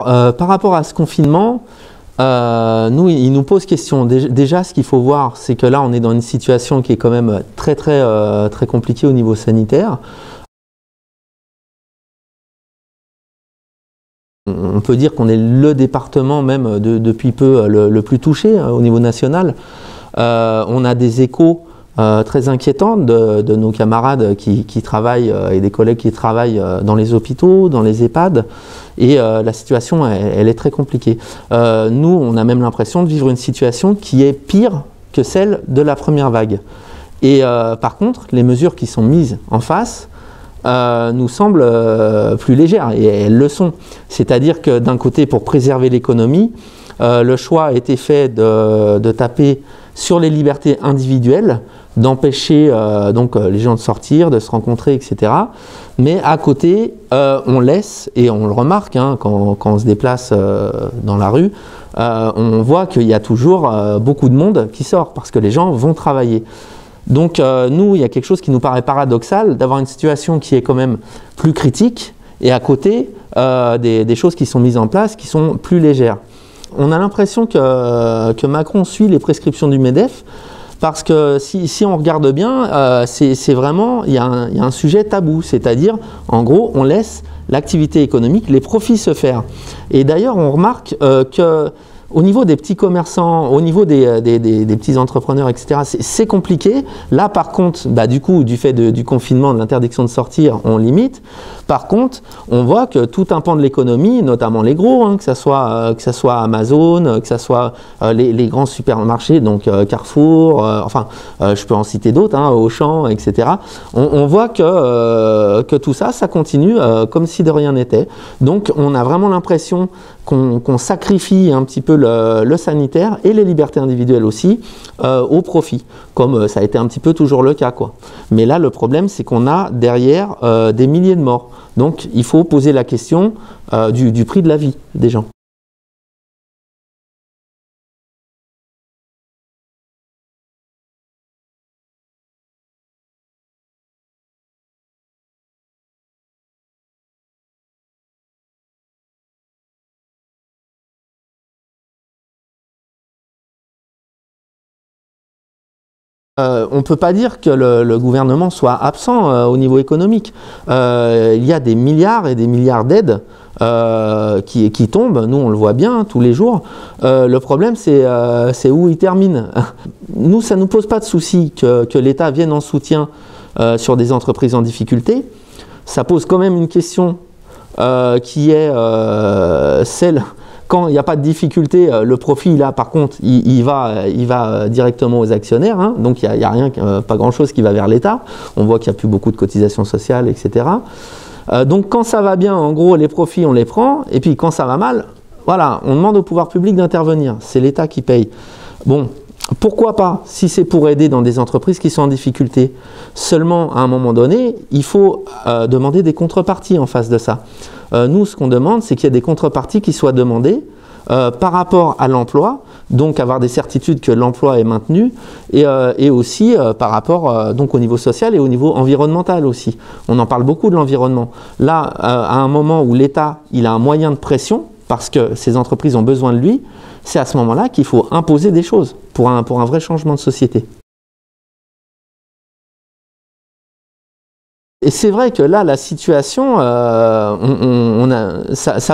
Par rapport à ce confinement, il nous pose question. Déjà, ce qu'il faut voir, c'est que là, on est dans une situation qui est quand même très compliquée au niveau sanitaire. On peut dire qu'on est le département même depuis peu le plus touché au niveau national. On a des échos très inquiétants de nos camarades qui travaillent et des collègues qui travaillent dans les hôpitaux, dans les EHPAD. Et la situation, elle est très compliquée. Nous, on a même l'impression de vivre une situation qui est pire que celle de la première vague. Et par contre, les mesures qui sont mises en face nous semblent plus légères, et elles le sont. C'est-à-dire que d'un côté, pour préserver l'économie, le choix a été fait de taper sur les libertés individuelles, d'empêcher les gens de sortir, de se rencontrer, etc. Mais à côté, on laisse, et on le remarque quand on se déplace dans la rue, on voit qu'il y a toujours beaucoup de monde qui sort parce que les gens vont travailler. Donc nous, il y a quelque chose qui nous paraît paradoxal d'avoir une situation qui est quand même plus critique et à côté des choses qui sont mises en place qui sont plus légères. On a l'impression que Macron suit les prescriptions du MEDEF parce que si on regarde bien, c'est vraiment, il y a un sujet tabou, c'est-à-dire en gros on laisse l'activité économique, les profits se faire. Et d'ailleurs on remarque que au niveau des petits commerçants, au niveau des petits entrepreneurs, etc., c'est compliqué. Là, par contre, du coup, du fait du confinement, de l'interdiction de sortir, on limite. Par contre, on voit que tout un pan de l'économie, notamment les gros, que ça soit Amazon, que ça soit les grands supermarchés, donc Carrefour, je peux en citer d'autres, Auchan, etc. On voit que tout ça, ça continue comme si de rien n'était. Donc, on a vraiment l'impression qu'on sacrifie un petit peu le sanitaire et les libertés individuelles aussi au profit, comme ça a été un petit peu toujours le cas, quoi. Mais là, le problème, c'est qu'on a derrière des milliers de morts. Donc, il faut poser la question du prix de la vie des gens. On ne peut pas dire que le gouvernement soit absent au niveau économique. Il y a des milliards et des milliards d'aides qui tombent. Nous, on le voit bien tous les jours. Le problème, c'est où ils terminent. Nous, ça ne nous pose pas de souci que l'État vienne en soutien sur des entreprises en difficulté. Ça pose quand même une question qui est celle... Quand il n'y a pas de difficulté, le profit, là, par contre, il va directement aux actionnaires. Donc, il n'y a rien, pas grand-chose qui va vers l'État. On voit qu'il n'y a plus beaucoup de cotisations sociales, etc. Donc, quand ça va bien, en gros, les profits, on les prend. Et puis, quand ça va mal, voilà, on demande au pouvoir public d'intervenir. C'est l'État qui paye. Bon, pourquoi pas, si c'est pour aider dans des entreprises qui sont en difficulté. Seulement, à un moment donné, il faut demander des contreparties en face de ça. Nous, ce qu'on demande, c'est qu'il y ait des contreparties qui soient demandées par rapport à l'emploi, donc avoir des certitudes que l'emploi est maintenu, et aussi par rapport donc au niveau social et au niveau environnemental aussi. On en parle beaucoup de l'environnement. Là, à un moment où l'État il a un moyen de pression, parce que ces entreprises ont besoin de lui, c'est à ce moment-là qu'il faut imposer des choses pour un vrai changement de société. Et c'est vrai que là, la situation, ça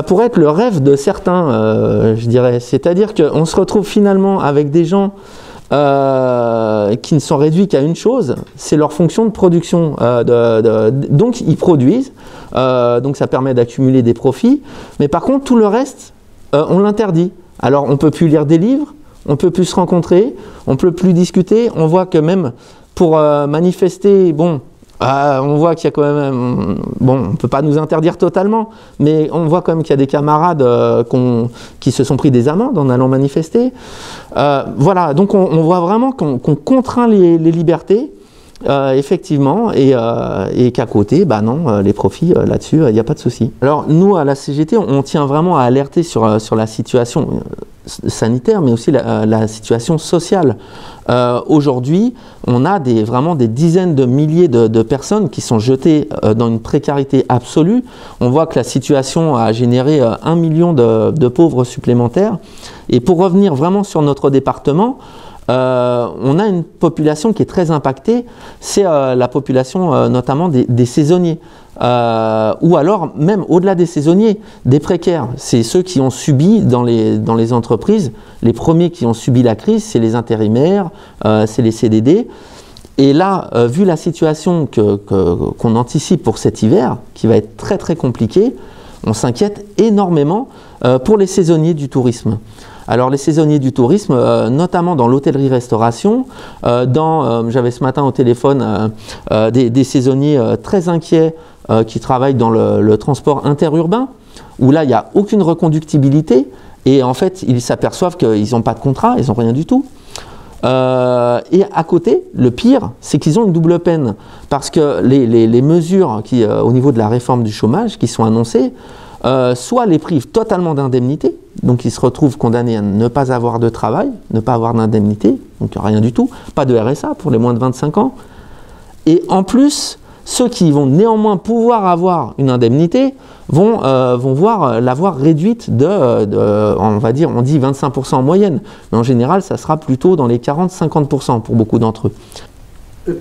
pourrait être le rêve de certains, je dirais. C'est-à-dire qu'on se retrouve finalement avec des gens qui ne sont réduits qu'à une chose, c'est leur fonction de production. Donc, ils produisent, donc ça permet d'accumuler des profits. Mais par contre, tout le reste, on l'interdit. Alors, on ne peut plus lire des livres, on ne peut plus se rencontrer, on ne peut plus discuter. On voit que même pour manifester, bon... on voit qu'il y a quand même, bon, on ne peut pas nous interdire totalement, mais on voit quand même qu'il y a des camarades qui se sont pris des amendes en allant manifester. Voilà, donc on voit vraiment qu'on contraint les libertés, effectivement, et qu'à côté, non, les profits, là-dessus, il n'y a pas de souci. Alors nous, à la CGT, on tient vraiment à alerter sur la situation. sanitaire, mais aussi la situation sociale. Aujourd'hui, on a vraiment des dizaines de milliers de personnes qui sont jetées dans une précarité absolue. On voit que la situation a généré 1 million de pauvres supplémentaires. Et pour revenir vraiment sur notre département, on a une population qui est très impactée, c'est la population notamment des saisonniers. Ou alors, même au-delà des saisonniers, des précaires. C'est ceux qui ont subi dans les entreprises, les premiers qui ont subi la crise, c'est les intérimaires, c'est les CDD. Et là, vu la situation qu'on anticipe pour cet hiver, qui va être très très compliqué, on s'inquiète énormément pour les saisonniers du tourisme. Alors les saisonniers du tourisme, notamment dans l'hôtellerie-restauration, j'avais ce matin au téléphone des saisonniers très inquiets qui travaillent dans le transport interurbain, où là il n'y a aucune reconductibilité, et en fait ils s'aperçoivent qu'ils n'ont pas de contrat, ils n'ont rien du tout. Et à côté, le pire, c'est qu'ils ont une double peine, parce que les mesures au niveau de la réforme du chômage qui sont annoncées, soit les privent totalement d'indemnité, donc ils se retrouvent condamnés à ne pas avoir de travail, ne pas avoir d'indemnité, donc rien du tout, pas de RSA pour les moins de 25 ans, et en plus, ceux qui vont néanmoins pouvoir avoir une indemnité vont l'avoir réduite on va dire, on dit 25% en moyenne, mais en général, ça sera plutôt dans les 40-50% pour beaucoup d'entre eux.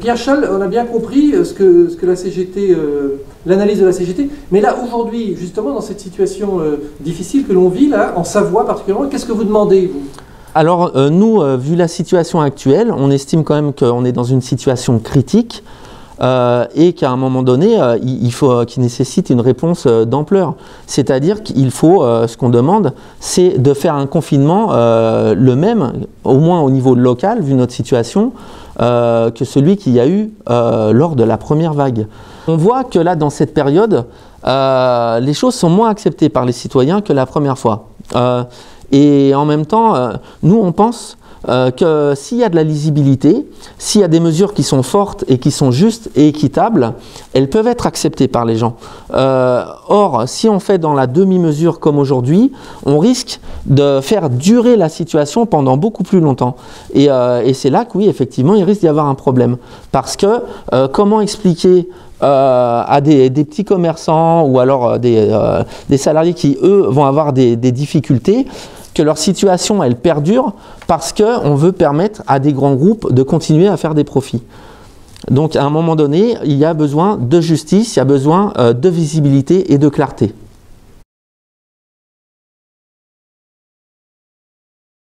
Pierre Scholl, on a bien compris ce que la CGT, l'analyse de la CGT, mais là aujourd'hui, justement dans cette situation difficile que l'on vit là, en Savoie particulièrement, qu'est-ce que vous demandez vous ? Alors nous, vu la situation actuelle, on estime quand même qu'on est dans une situation critique et qu'à un moment donné, qu'il nécessite une réponse d'ampleur. C'est-à-dire qu'il faut, ce qu'on demande, c'est de faire un confinement le même, au moins au niveau local, vu notre situation, que celui qu'il y a eu lors de la première vague. On voit que là, dans cette période, les choses sont moins acceptées par les citoyens que la première fois. Et en même temps, nous, on pense que s'il y a de la lisibilité, s'il y a des mesures qui sont fortes et qui sont justes et équitables, elles peuvent être acceptées par les gens. Or, si on fait dans la demi-mesure comme aujourd'hui, on risque de faire durer la situation pendant beaucoup plus longtemps. Et c'est là que oui, effectivement, il risque d'y avoir un problème. Parce que comment expliquer à des petits commerçants ou alors des salariés qui, eux, vont avoir des difficultés, que leur situation, elle perdure parce qu'on veut permettre à des grands groupes de continuer à faire des profits. Donc, à un moment donné, il y a besoin de justice, il y a besoin de visibilité et de clarté.